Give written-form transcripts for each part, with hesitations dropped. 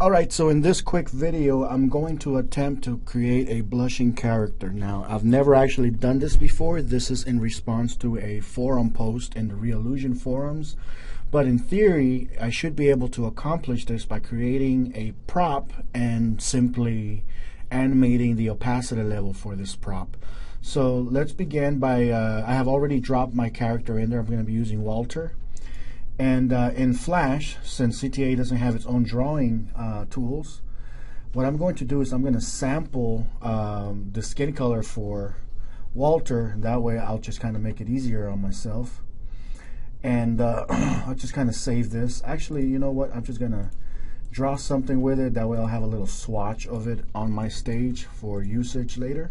Alright, so in this quick video, I'm going to attempt to create a blushing character. Now, I've never actually done this before. This is in response to a forum post in the Reallusion Forums. But in theory, I should be able to accomplish this by creating a prop and simply animating the opacity level for this prop. So let's begin by, I have already dropped my character in there. I'm going to be using Walter. And in Flash, since CTA doesn't have its own drawing tools, what I'm going to do is I'm going to sample the skin color for Walter. That way I'll just kind of make it easier on myself. And I'll just kind of save this. Actually, you know what? I'm just going to draw something with it. That way I'll have a little swatch of it on my stage for usage later.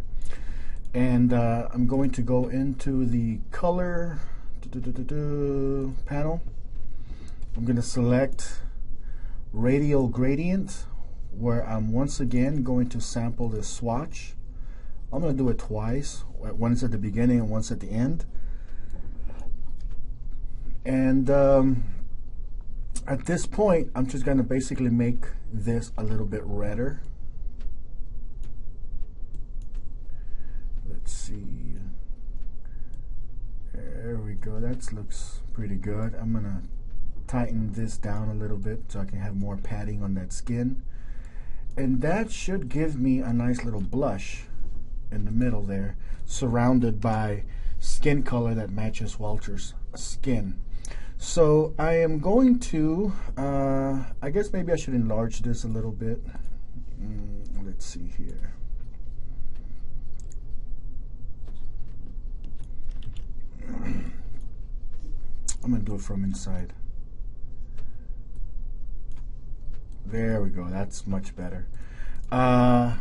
And I'm going to go into the color panel. I'm going to select radial gradient, where I'm once again going to sample this swatch. I'm going to do it twice, once at the beginning and once at the end. And at this point, I'm just going to basically make this a little bit redder. Let's see. There we go. That looks pretty good. I'm going to tighten this down a little bit so I can have more padding on that skin. And that should give me a nice little blush in the middle there, surrounded by skin color that matches Walter's skin. So I am going to, I guess maybe I should enlarge this a little bit. Let's see here. I'm going to do it from inside. There we go, that's much better. And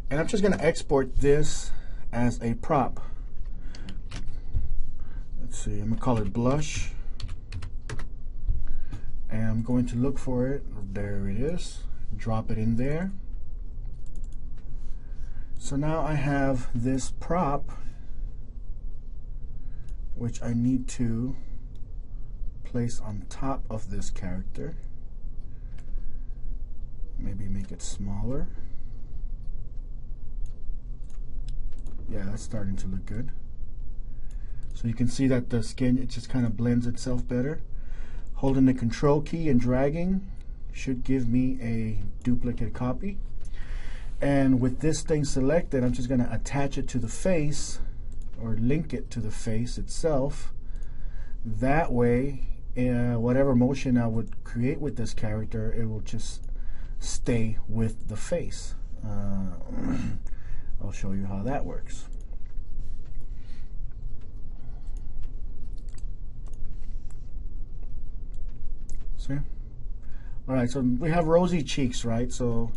I'm just going to export this as a prop. Let's see, I'm going to call it blush. And I'm going to look for it. There it is. Drop it in there. So now I have this prop, which I need to place on top of this character. Maybe make it smaller. Yeah, that's starting to look good. So you can see that the skin, it just kind of blends itself better. Holding the control key and dragging should give me a duplicate copy. And with this thing selected, I'm just going to attach it to the face, or link it to the face itself. That way, whatever motion I would create with this character, it will just stay with the face. I'll show you how that works. See? Alright, so we have rosy cheeks, right? So,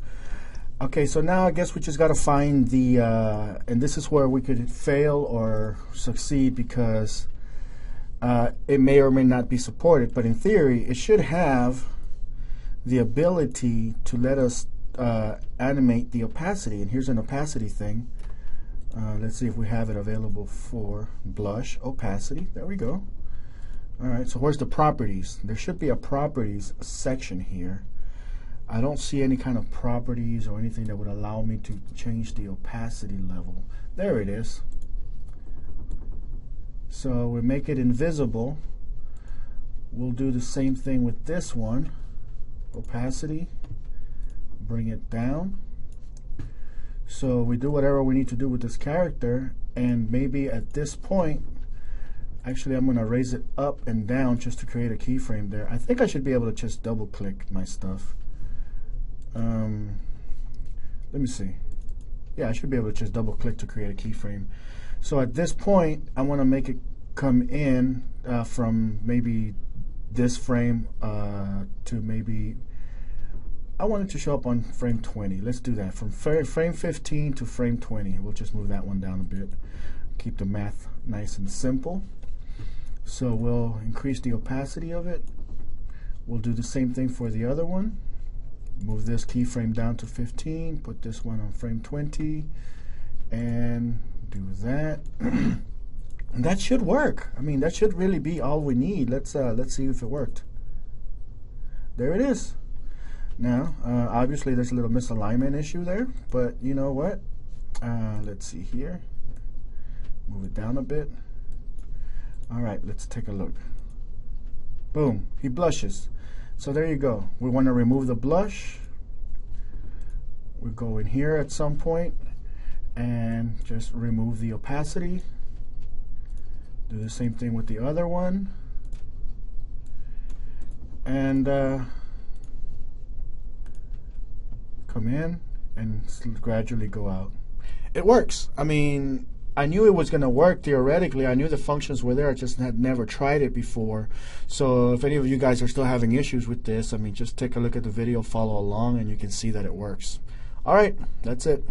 okay, so now I guess we just got to find the, and this is where we could fail or succeed, because it may or may not be supported, but in theory, it should have the ability to let us animate the opacity. And here's an opacity thing. Let's see if we have it available for blush opacity. There we go. All right, so where's the properties? There should be a properties section here. I don't see any kind of properties or anything that would allow me to change the opacity level. There it is. So we make it invisible. We'll do the same thing with this one. Opacity, bring it down. So we do whatever we need to do with this character, and maybe at this point, actually I'm going to raise it up and down just to create a keyframe there. I think I should be able to just double click my stuff. Let me see. Yeah, I should be able to just double click to create a keyframe. So at this point, I want to make it come in from maybe this frame to maybe, I want it to show up on frame 20. Let's do that. From frame 15 to frame 20. We'll just move that one down a bit. Keep the math nice and simple. So we'll increase the opacity of it. We'll do the same thing for the other one. Move this keyframe down to 15. Put this one on frame 20. And do that. And that should work. I mean, that should really be all we need. Let's see if it worked. There it is. Now, obviously there's a little misalignment issue there, but you know what? Let's see here. Move it down a bit. All right, let's take a look. Boom, he blushes. So there you go. We want to remove the blush. We go in here at some point and just remove the opacity. Do the same thing with the other one. And come in and gradually go out. It works. I mean, I knew it was going to work theoretically. I knew the functions were there. I just had never tried it before. So if any of you guys are still having issues with this, I mean, just take a look at the video, follow along, and you can see that it works. All right, that's it.